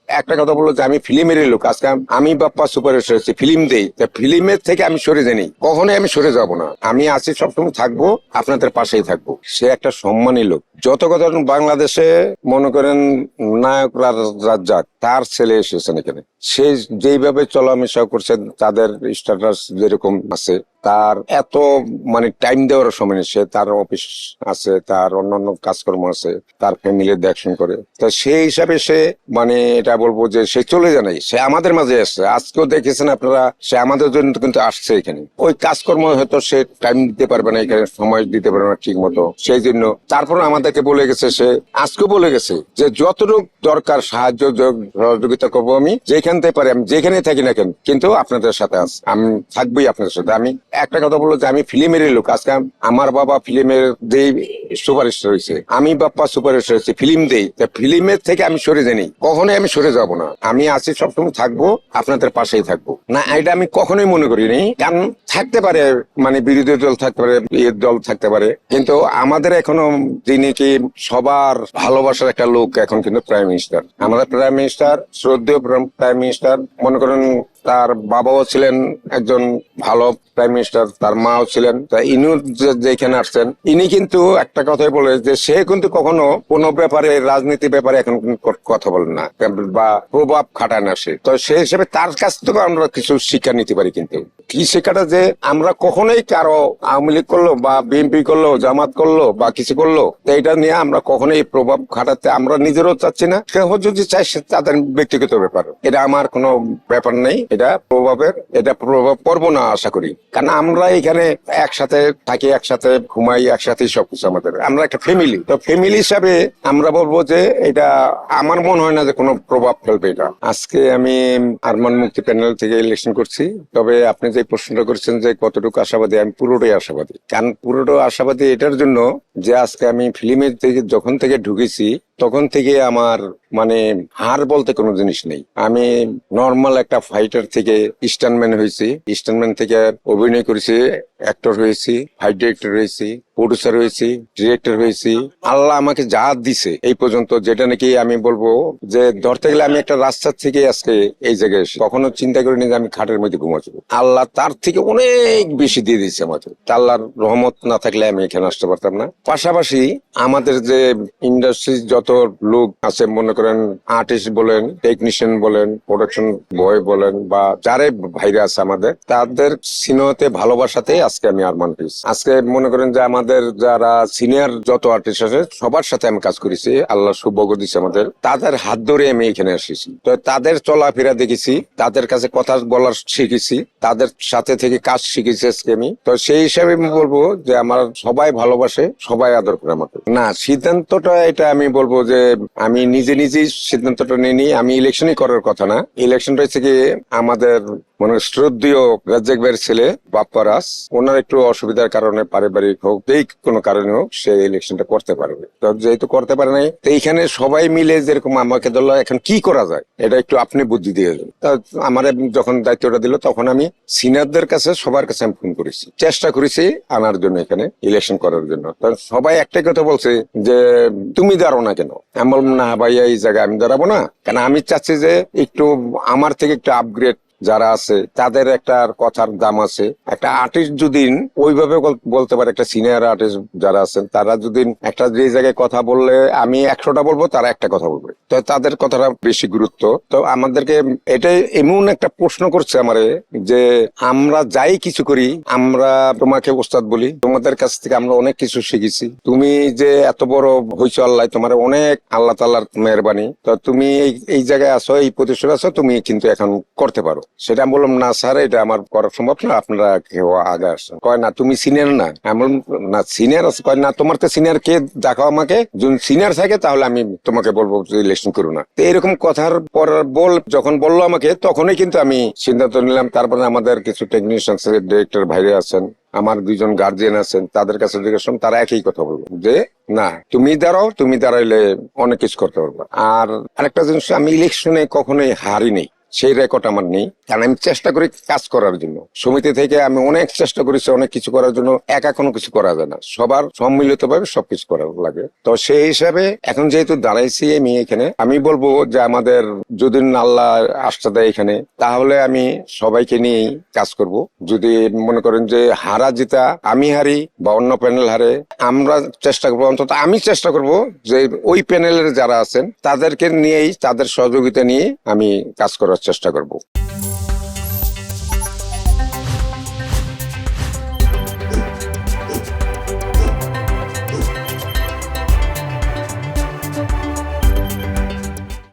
একটা কথা বললো যে আমি ফিল্মেরই লোক, আজকে আমি বাপ্পা সুপারস্টার হচ্ছে, ফিল্ম দেই, ফিল্মের থেকে আমি সরে যাইনি, কখনোই আমি সরে যাব না। আমি আছি, সবসময় থাকবো, আপনাদের পাশেই থাকবো। সে একটা সম্মানী লোক। যত কথা বাংলাদেশে মনে করেন নায়ক রাজ্জাক, তার ছেলে এসেছেন এখানে, সে যেইভাবে চলামেশা করছে, তাদের স্ট্যাটাস যেরকম আছে, তার এত মানে টাইম দেওয়ার সময় নেই। সে তার অফিস আছে, তার অন্যান্য কাজকর্ম আছে, তার ফ্যামিলির দেখশন করে। তো সেই হিসাবে সে মানে এটা বলবো যে সে চলে যায় নাই, সে আমাদের মাঝে আসছে। আজকেও দেখেছেন আপনারা, সে আমাদের জন্য কিন্তু আসছে এখানে। ওই কাজকর্ম হয়তো সে টাইম দিতে পারবে না, এখানে সময় দিতে পারবে না ঠিক মতো, সেই জন্য তারপর আমাদেরকে বলে গেছে, সে আজকেও বলে গেছে যে যতটুকু দরকার সাহায্য সহযোগিতা করবো আমি, যেখান থেকে পারি, আমি যেখানে থাকি না কেন, কিন্তু আপনাদের সাথে আছি, আমি থাকবোই আপনাদের সাথে। আমি একটা কথা বললো যে আমি ফিল্মেরই লোক, আজকে আমার বাবা ফিল্মের যে সুপারস্টার হয়েছে, আমি বাপ্পা সুপারস্টার হয়েছে, ফিল্ম দেই, ফিল্মের থেকে আমি সরে যাইনি, কখনোই আমি সরে যাব না। আমি আছি, সবসময় থাকবো, আপনাদের পাশেই থাকবো। না, এটা আমি কখনোই মনে করিনি। কারণ থাকতে পারে মানে বিরোধী দল থাকতে পারে, এর দল থাকতে পারে, কিন্তু আমাদের এখনো যিনি কি সবার ভালোবাসার একটা লোক এখন কিন্তু প্রাইম মিনিস্টার, আমাদের প্রাইম মিনিস্টার, শ্রদ্ধেয় প্রাইম মিনিস্টার। মনে করেন তার বাবাও ছিলেন একজন ভালো প্রাইম মিনিস্টার, তার মাও ছিলেন। তা ইনি যেখানে আসছেন, ইনি কিন্তু একটা কথাই বলে যে সে কিন্তু কখনো কোনো ব্যাপারে, রাজনীতি ব্যাপারে এখন কথা বলেন না বা প্রভাব খাটায় না সে। তো সেই হিসেবে তার কাছ থেকে আমরা কিছু শিক্ষা নিতে পারি। কিন্তু কি শিক্ষাটা, যে আমরা কখনোই কারো আওয়ামী লীগ করলো বা বিএনপি করলো, জামাত করলো বা কিছু করলো, তো এটা নিয়ে আমরা কখনোই প্রভাব খাটাতে আমরা নিজেরও চাচ্ছি না। কেউ যদি চাই তাদের ব্যক্তিগত ব্যাপার, এটা আমার কোনো ব্যাপার নেই। এটা প্রভাবের, এটা প্রভাব পড়বো না আশা করি। কারণ আমরা এখানে একসাথে থাকি, একসাথে ঘুমাই, একসাথে সবকিছু আমাদের, আমরা একটা ফ্যামিলি। তো ফ্যামিলি হিসাবে আমরা বলবো যে এটা আমার মনে হয় না যে কোনো প্রভাব ফেলবে এটা। আজকে আমি আরমান মুক্তি প্যানেল থেকে ইলেকশন করছি। তবে আপনি যে প্রশ্নটা করছেন যে কতটুকু আশাবাদী, আমি পুরোটাই আশাবাদী। কারণ পুরোটাই আশাবাদী এটার জন্য যে আজকে আমি ফিল্মের থেকে যখন থেকে ঢুকেছি, তখন থেকে আমার মানে হার বলতে কোনো জিনিস নেই। আমি নর্মাল একটা ফাইটার থেকে স্টান্টম্যান হয়েছি, স্টান্টম্যান থেকে অভিনয় করেছি, অ্যাক্টর হয়েছি, ফাইট ডিরেক্টর হয়েছি, প্রডিউসার হয়েছি, ডিরেক্টর হয়েছি। আল্লাহ আমাকে যা দিছে এই পর্যন্ত, যেটা নাকি আমি বলবো যে ধরতে গেলে আমি একটা রাস্তার থেকে আজকে এই জায়গায় এসে কখনো চিন্তা করিনি যে আমি খাটের মধ্যে ঘুমাচ্ছি। আল্লাহ তার থেকে অনেক বেশি দিয়ে দিচ্ছে আমাকে। আল্লাহর রহমত না থাকলে আমি এখানে আসতে পারতাম না। পাশাপাশি আমাদের যে ইন্ডাস্ট্রি যত লোক আছে, মনে করেন আর্টিস্ট বলেন, টেকনিশিয়ান বলেন, প্রোডাকশন বয় বলেন, বা যারে ভাইরা আছে আমাদের, তাদের সিনেমাতে ভালোবাসাতে আজকে আমি আরমান পেয়েছি। আজকে মনে করেন যে আমাদের যারা সিনিয়র যত আর্টিস্ট আছে সবার সাথে আমি কাজ করেছি, আল্লাহ সৌভাগ্য দিচ্ছে আমাদের, তাদের হাত ধরে আমি এখানে এসেছি। তো তাদের চলাফেরা দেখেছি, তাদের কাছে কথা বলার শিখেছি, তাদের সাথে থেকে কাজ শিখেছি আজকে আমি। তো সেই হিসাবে আমি বলবো যে আমার সবাই ভালোবাসে, সবাই আদর করে আমাকে। না, সিদ্ধান্তটা এটা আমি বলবো যে আমি নিজেই সিদ্ধান্তটা নিইনি। আমি ইলেকশনই করার কথা না, ইলেকশনটা হচ্ছে কি আমাদের মানে শ্রদ্ধেয় রাজ্জাক ভাইয়ের ছেলে বাপ্পা রাজ, ওনার একটু অসুবিধার কারণে, পারিবারিক হোক, যেই কোনো কারণে হোক, সে ইলেকশনটা করতে পারবে। তো যেহেতু করতে পারে নাই, তো এইখানে সবাই মিলে যেরকম আমাকে ধরলো এখন কি করা যায়, এটা একটু আপনি বুদ্ধি দিয়ে দেন। তা আমার যখন দায়িত্বটা দিল, তখন আমি সিনিয়রদের কাছে, সবার কাছে আমি ফোন করেছি, চেষ্টা করেছি আনার জন্য, এখানে ইলেকশন করার জন্য। সবাই একটাই কথা বলছে যে তুমি দাঁড়ো না কেন। আমি বললাম না ভাইয়া, এই জায়গায় আমি দাঁড়াবো না। কারণ আমি চাচ্ছি যে একটু আমার থেকে একটু আপগ্রেড যারা আছে, তাদের একটা কথার দাম আছে। একটা আর্টিস্ট যদি ওইভাবে বলতে পারে, একটা সিনিয়র আর্টিস্ট যারা আছেন, তারা যদি একটা যে জায়গায় কথা বললে আমি 100টা বলবো, তারা একটা কথা বলবে, তো তাদের কথাটা বেশি গুরুত্ব। তো আমাদেরকে এটাই এমন একটা প্রশ্ন করছে আমারে যে আমরা যাই কিছু করি, আমরা তোমাকে ওস্তাদ বলি, তোমাদের কাছ থেকে আমরা অনেক কিছু শিখেছি। তুমি যে এত বড় হইছো, আল্লাহ তোমার অনেক, আল্লাহ তাআলার মেহেরবানি। তো তুমি এই জায়গায় আছো, এই প্রতিষ্ঠানে আছো, তুমি কিন্তু এখন করতে পারো। সেটা আমি বললাম না স্যার, এটা আমার করা সম্ভব না, আপনারা কেউ আগে আসেন। কয় না তুমি সিনিয়র না। আমি বললাম না সিনিয়র আছে। কয় না, তোমার তো সিনিয়র কে দেখাও আমাকে, যদি সিনিয়র থাকে তাহলে আমি তোমাকে বলবো ইলেকশন করো না। তো এরকম কথার পর যখন বললো আমাকে, তখনই কিন্তু আমি সিদ্ধান্ত নিলাম। তারপরে আমাদের কিছু টেকনিশিয়ান, ডিরেক্টর ভাইরে আছেন, আমার 2জন গার্জিয়ান আছেন, তাদের কাছে জিজ্ঞেস করলাম, তারা একই কথা বলবো যে না, তুমি দাঁড়াও, তুমি দাঁড়াইলে অনেক কিছু করতে পারবে। আর আরেকটা জিনিস, আমি ইলেকশনে কখনোই হারি নেই। সেই রেকর্ড আমার নেই, কারণ আমি চেষ্টা করি কাজ করার জন্য। সমিতি থেকে আমি অনেক চেষ্টা করেছি অনেক কিছু করার জন্য, একা কোনো কিছু করা যায় না, সবার সম্মিলিত ভাবে সবকিছু করা লাগে। তো সেই হিসাবে এখন যেহেতু দাঁড়াইছি আমি এখানে, আমি বলবো যে আমাদের যদি আল্লাহ আস্থা দেয় এখানে, তাহলে আমি সবাইকে নিয়েই কাজ করব। যদি মনে করেন যে হারা জিতা আমি হারি বা অন্য প্যানেল হারে, আমরা চেষ্টা করবো, অন্তত আমি চেষ্টা করব যে ওই প্যানেলের যারা আছেন তাদেরকে নিয়েই, তাদের সহযোগিতা নিয়ে আমি কাজ করার চেষ্টা করব।